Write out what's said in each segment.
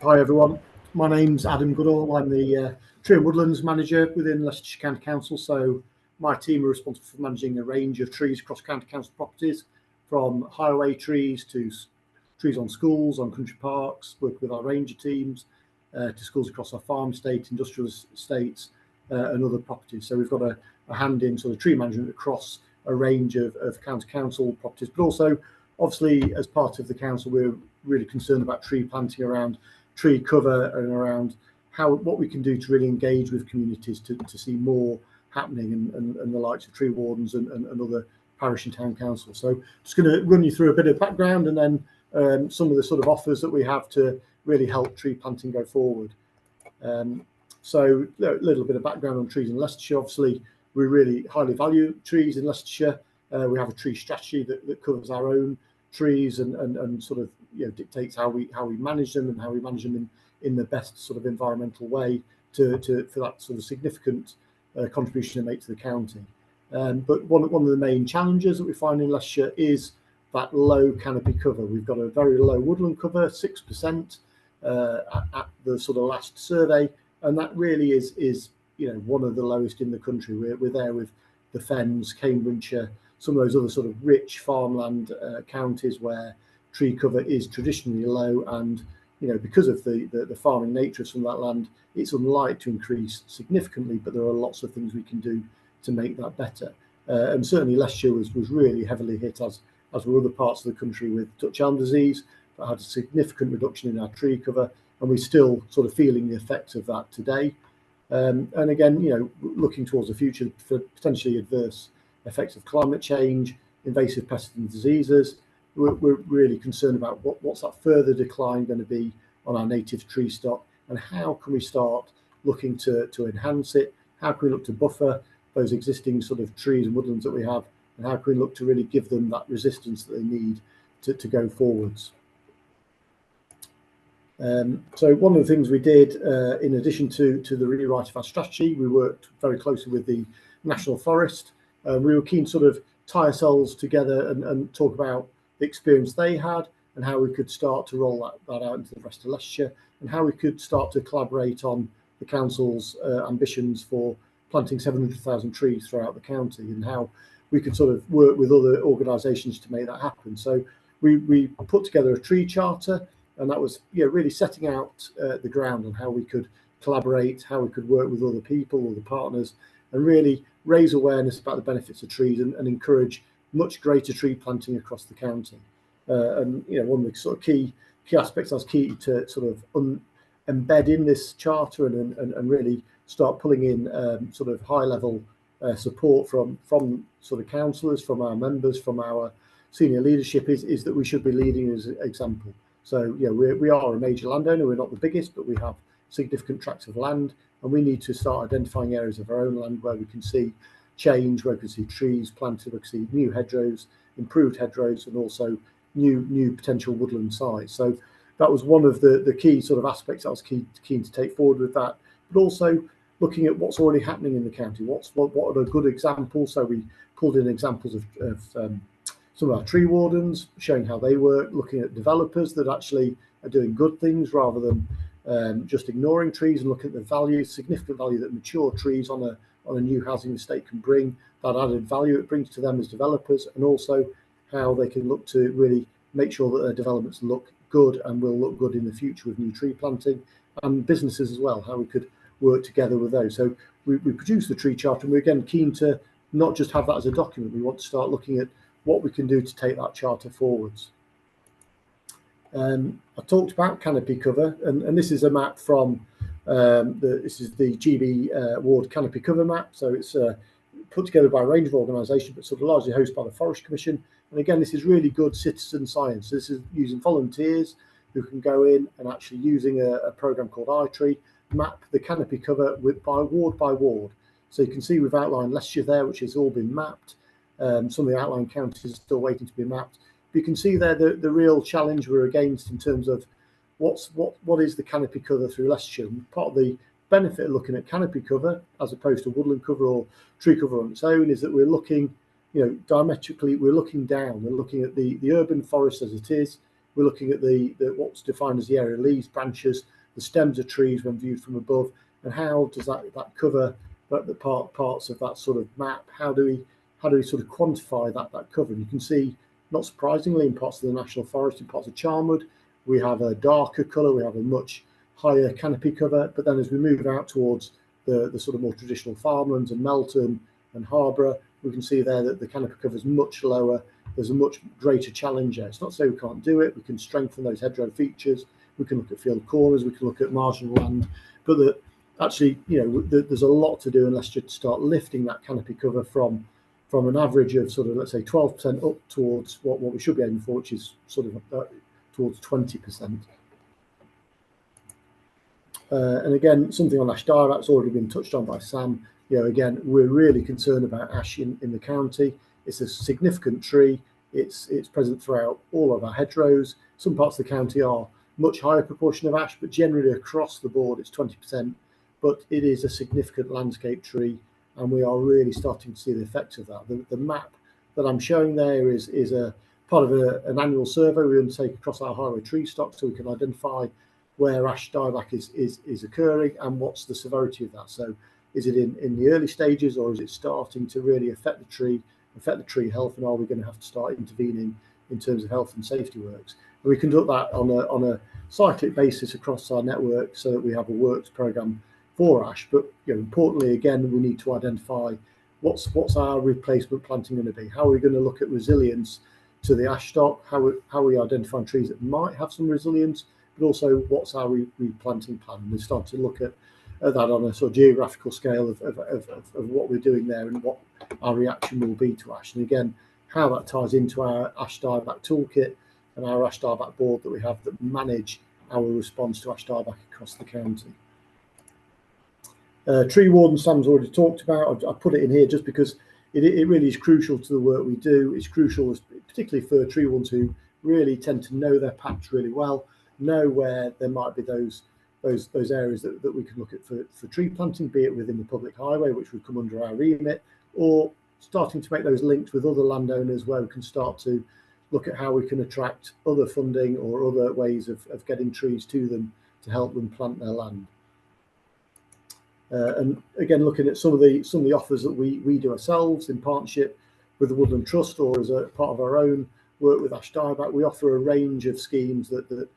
Hi everyone, my name's Adam Goodall. I'm the Tree and Woodlands Manager within Leicestershire County Council. So my team are responsible for managing a range of trees across county council properties, from highway trees to trees on schools, on country parks, work with our ranger teams, to schools across our farm estate, industrial estates, and other properties. So we've got a hand in sort of tree management across a range of county council properties, but also obviously as part of the council we're really concerned about tree planting around tree cover and around what we can do to really engage with communities to see more happening, and the likes of tree wardens and other parish and town councils. So just going to run you through a bit of background and then some of the sort of offers that we have to really help tree planting go forward. So a little bit of background on trees in Leicestershire. Obviously we really highly value trees in Leicestershire. We have a tree strategy that covers our own trees and sort of dictates how we manage them and how we manage them in the best sort of environmental way for that sort of significant contribution they make to the county. But one of the main challenges that we find in Leicestershire is that low canopy cover. We've got a very low woodland cover, 6% at the sort of last survey, and that really is one of the lowest in the country. We're there with the Fens, Cambridgeshire, some of those other sort of rich farmland counties where tree cover is traditionally low, and because of the farming nature of some of that land, it's unlikely to increase significantly, but there are lots of things we can do to make that better. And certainly Leicestershire was really heavily hit, as were other parts of the country, with Dutch elm disease that had a significant reduction in our tree cover, and we're still sort of feeling the effects of that today. And again, looking towards the future for potentially adverse effects of climate change, invasive pests and diseases, we're really concerned about what's that further decline going to be on our native tree stock, and how can we start looking to enhance it? How can we look to buffer those existing sort of trees and woodlands that we have, and how can we look to really give them that resistance that they need to go forwards? So one of the things we did, in addition to the rewrite of our strategy, we worked very closely with the National Forest. We were keen to sort of tie ourselves together and talk about the experience they had, and how we could start to roll that out into the rest of Leicestershire, and how we could start to collaborate on the council's ambitions for planting 700,000 trees throughout the county, and how we could sort of work with other organisations to make that happen. So we put together a tree charter, and that was really setting out the ground on how we could collaborate, how we could work with other people, other partners, and really raise awareness about the benefits of trees and encourage much greater tree planting across the county. And one of the sort of key aspects I was key to sort of embed in this charter and really start pulling in sort of high level support from sort of councillors, from our members, from our senior leadership is that we should be leading as an example. So we are a major landowner. We're not the biggest, but we have significant tracts of land, and we need to start identifying areas of our own land where we can see change, where we can see trees planted, we can see new hedgerows, improved hedgerows, and also new potential woodland sites. So that was one of the key sort of aspects I was keen to take forward with that, but also looking at what's already happening in the county. What are the good examples? So we pulled in examples of some of our tree wardens, showing how they work, looking at developers that actually are doing good things rather than just ignoring trees, and looking at the value, significant value that mature trees on a new housing estate can bring, that added value it brings to them as developers, and also how they can look to really make sure that their developments look good and will look good in the future with new tree planting, and businesses as well, how we could work together with those. So we produced the tree charter, and we're again keen to not just have that as a document. We want to start looking at what we can do to take that charter forwards. I talked about canopy cover, and this is a map from this is the GB Ward canopy cover map. So it's put together by a range of organisations, but sort of largely hosted by the Forest Commission. And again, this is really good citizen science. This is using volunteers who can go in and actually using a programme called iTree, map the canopy cover by ward. So you can see we've outlined Leicestershire there, which has all been mapped. Some of the outlying counties are still waiting to be mapped. But you can see there the real challenge we're against in terms of what is the canopy cover through Leicestershire. And part of the benefit of looking at canopy cover as opposed to woodland cover or tree cover on its own is that we're looking, diametrically, we're looking down. We're looking at the urban forest as it is. We're looking at the what's defined as the area leaves, branches, the stems of trees when viewed from above, and how does that cover the parts of that sort of map? How do we sort of quantify that cover? And you can see, not surprisingly, in parts of the National Forest, in parts of Charnwood, we have a darker colour, we have a much higher canopy cover. But then as we move out towards the sort of more traditional farmlands and Melton and Harborough, we can see there that the canopy cover is much lower. There's a much greater challenge there. It's not to say we can't do it. We can strengthen those hedgerow features. We can look at field corners. We can look at marginal land. But that actually, there's a lot to do in Leicestershire to start lifting that canopy cover from an average of sort of, let's say, 12% up towards what we should be aiming for, which is sort of towards 20%. And again, something on ash dieback's already been touched on by Sam. Again, we're really concerned about ash in the county. It's a significant tree. It's present throughout all of our hedgerows. Some parts of the county are much higher proportion of ash, but generally across the board it's 20%. But it is a significant landscape tree, and we are really starting to see the effects of that. The map that I'm showing there is a part of an annual survey we undertake across our highway tree stock, so we can identify where ash dieback is occurring and what's the severity of that. So is it in the early stages, or is it starting to really affect the tree health, and are we going to have to start intervening in terms of health and safety works? And we conduct that on a cyclic basis across our network, so that we have a works programme for ash. But importantly, again, we need to identify what's our replacement planting going to be. How are we going to look at resilience to the ash stock? How are we identifying trees that might have some resilience, but also what's our replanting plan? And we start to look at that on a sort of geographical scale of what we're doing there and what our reaction will be to ash. And again, how that ties into our ash dieback toolkit and our ash dieback board that we have that manage our response to ash dieback across the county. Tree warden, Sam's already talked about. I put it in here just because it really is crucial to the work we do. It's crucial, particularly for tree wardens who really tend to know their patch really well, know where there might be those areas that we can look at for tree planting, be it within the public highway, which would come under our remit, or starting to make those links with other landowners where we can start to look at how we can attract other funding or other ways of getting trees to them to help them plant their land. And again, looking at some of the offers that we do ourselves in partnership with the Woodland Trust, or as a part of our own work with ash dieback, we offer a range of schemes that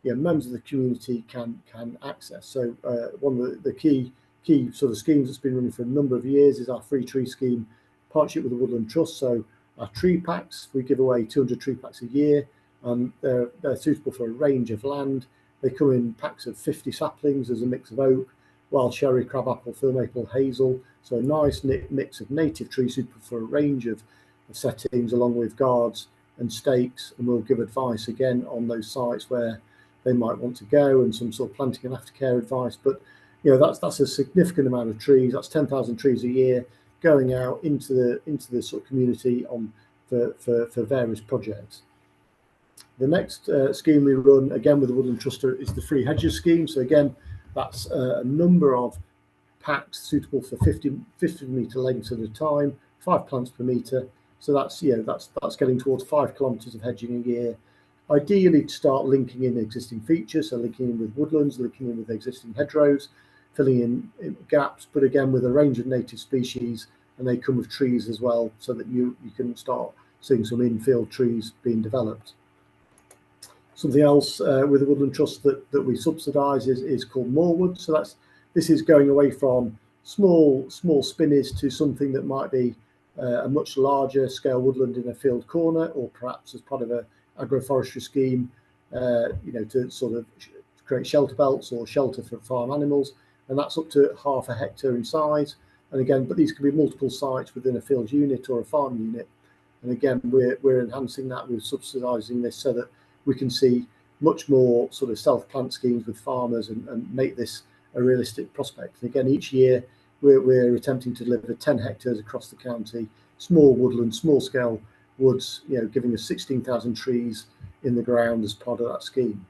members of the community can access. So one of the key sort of schemes that's been running for a number of years is our free tree scheme partnership with the Woodland Trust. So our tree packs, we give away 200 tree packs a year, and they're suitable for a range of land. They come in packs of 50 saplings as a mix of oak, wild cherry, crabapple, fir maple, hazel. So a nice mix of native trees suitable for a range of settings, along with guards and stakes. And we'll give advice again on those sites where they might want to go, and some sort of planting and aftercare advice. But that's a significant amount of trees. That's 10,000 trees a year going out into the sort of community for various projects. The next scheme we run again with the Woodland Trust is the free hedges scheme. So again, that's a number of packs suitable for 50 metre lengths at a time, 5 plants per metre. So that's getting towards 5 kilometres of hedging a year. Ideally, to start linking in existing features, so linking in with woodlands, linking in with existing hedgerows, filling in gaps, but again with a range of native species, and they come with trees as well, so that you can start seeing some infield trees being developed. Something else with the Woodland Trust that we subsidise is called moorwood. So this is going away from small spinneys to something that might be a much larger scale woodland in a field corner, or perhaps as part of a agroforestry scheme, to sort of create shelter belts or shelter for farm animals, and that's up to ½ hectare in size. And again, but these can be multiple sites within a field unit or a farm unit. And again, we're enhancing that, we're subsidising this so that we can see much more sort of self-plant schemes with farmers and make this a realistic prospect. And again, each year we're attempting to deliver 10 hectares across the county, small woodland, small scale woods, giving us 16,000 trees in the ground as part of that scheme.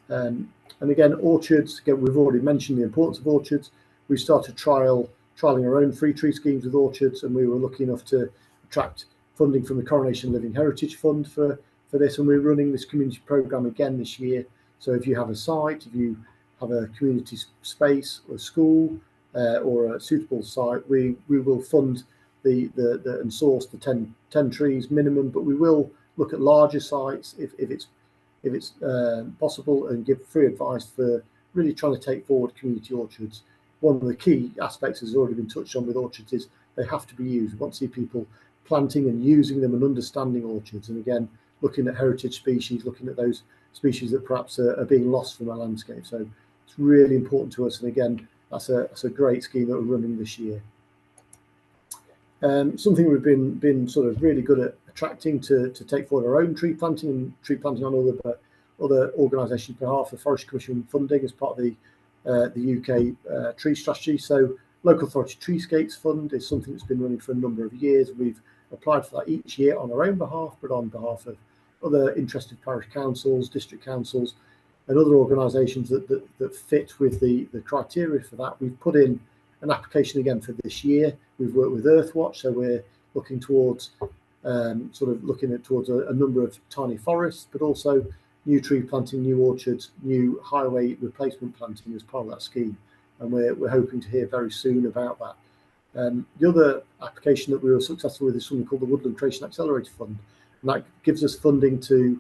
And again, orchards, again, we've already mentioned the importance of orchards. We started trialling our own free tree schemes with orchards, and we were lucky enough to attract funding from the Coronation Living Heritage Fund for this, and we're running this community programme again this year. So if you have a site, if you have a community space or a school or a suitable site, we will fund the and source the 10 trees minimum, but we will look at larger sites if it's possible, and give free advice for really trying to take forward community orchards. One of the key aspects has already been touched on with orchards is they have to be used. We want to see people planting and using them and understanding orchards, and again looking at heritage species, looking at those species that perhaps are being lost from our landscape. So it's really important to us, and again that's a great scheme that we're running this year. Something we've been sort of really good at attracting to take forward our own tree planting and tree planting on other organisations' behalf. The Forest Commission funding as part of the UK tree strategy. So local authority treescapes fund is something that's been running for a number of years. We've applied for that each year on our own behalf, but on behalf of other interested parish councils, district councils, and other organisations that fit with the criteria for that. We've put in an application again for this year. We've worked with Earthwatch, so we're looking towards towards a number of tiny forests, but also new tree planting, new orchards, new highway replacement planting as part of that scheme, and we're hoping to hear very soon about that. The other application that we were successful with is something called the Woodland Trust Accelerator Fund, and that gives us funding to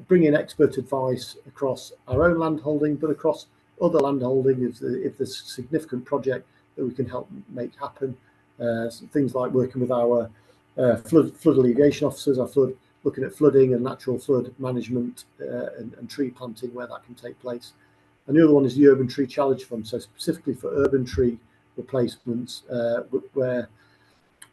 bring in expert advice across our own land holding, but across other land holding if there's a significant project that we can help make happen. Things like working with our flood alleviation officers, looking at flooding and natural flood management and tree planting where that can take place. And the other one is the Urban Tree Challenge Fund, so specifically for urban tree replacements where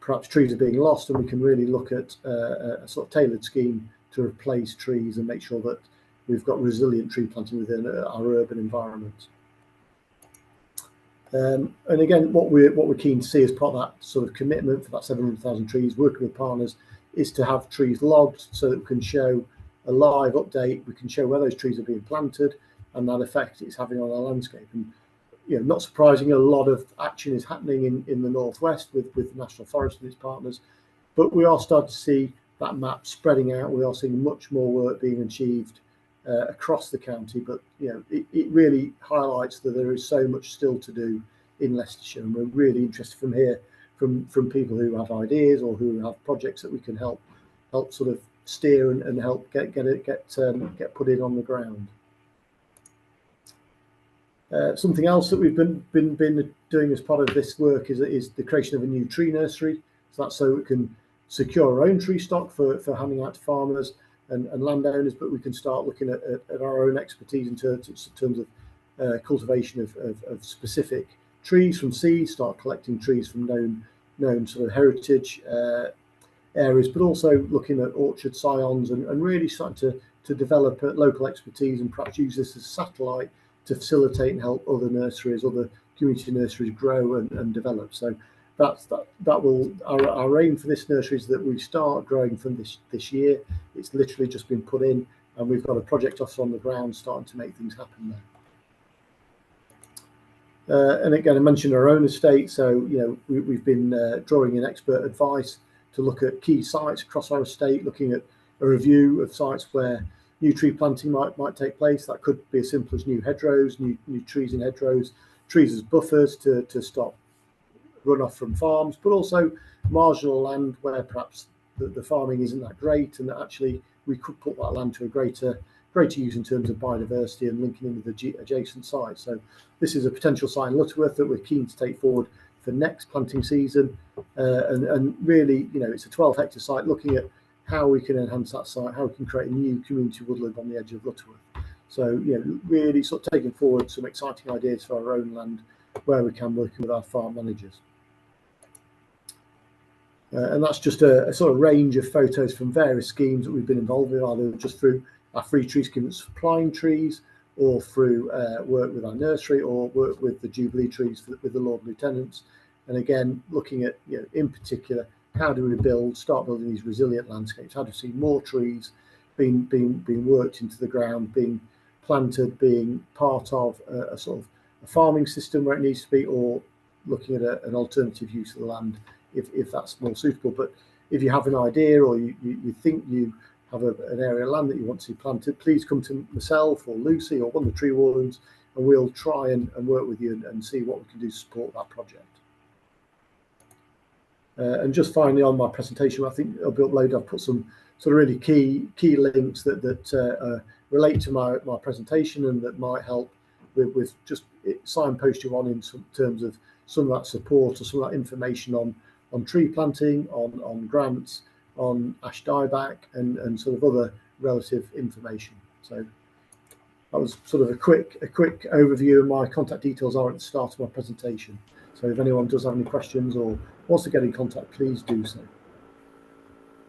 perhaps trees are being lost, and we can really look at a sort of tailored scheme to replace trees and make sure that we've got resilient tree planting within our urban environment. And again, what we're keen to see as part of that sort of commitment for that 700,000 trees, working with partners, is to have trees logged so that we can show a live update. We can show where those trees are being planted and that effect it's having on our landscape. And not surprisingly, a lot of action is happening in the northwest with the National Forest and its partners, but we are starting to see that map spreading out. We are seeing much more work being achieved across the county, but it really highlights that there is so much still to do in Leicestershire, and we're really interested from people who have ideas or who have projects that we can help sort of steer and help get put in on the ground. Something else that we've been doing as part of this work is the creation of a new tree nursery. So that's so we can secure our own tree stock for handing out to farmers and landowners, but we can start looking at our own expertise in terms of cultivation of specific trees from seed, start collecting trees from known sort of heritage areas, but also looking at orchard scions and really starting to develop local expertise and perhaps use this as a satellite to facilitate and help other nurseries, other community nurseries grow and develop. So that will our aim for this nursery is that we start growing from this year. It's literally just been put in, and we've got a project officer on the ground starting to make things happen there. And again, I mentioned our own estate, so we've been drawing in expert advice to look at key sites across our estate, looking at a review of sites where new tree planting might take place. That could be as simple as new hedgerows, new trees in hedgerows, trees as buffers to stop runoff from farms, but also marginal land where perhaps the farming isn't that great, and that actually we could put that land to a greater use in terms of biodiversity and linking in with the adjacent sites. So this is a potential site in Lutterworth that we're keen to take forward for next planting season, and really it's a 12-hectare site, looking at how we can enhance that site, how we can create a new community woodland on the edge of Lutterworth. So really sort of taking forward some exciting ideas for our own land where we can, working with our farm managers. And that's just a sort of range of photos from various schemes that we've been involved in, either just through our free tree scheme that's supplying trees, or through work with our nursery, or work with the Jubilee trees with the Lord Lieutenants. And again, looking at in particular, how do we start building these resilient landscapes? How do we see more trees being worked into the ground, being planted, being part of a sort of a farming system where it needs to be, or looking at an alternative use of the land if that's more suitable. But if you have an idea, or you think you have an area of land that you want to see planted, please come to myself or Lucy or one of the tree wardens, and we'll try and work with you and see what we can do to support that project. And just finally on my presentation, I think I'll be uploaded. I've put some sort of really key links that relate to my presentation and that might help with just signpost you on in some terms of some of that support or some of that information on tree planting, on grants, on ash dieback, and sort of other relative information. So that was sort of a quick overview, and my contact details are at the start of my presentation. So if anyone does have any questions or wants to get in contact, please do so.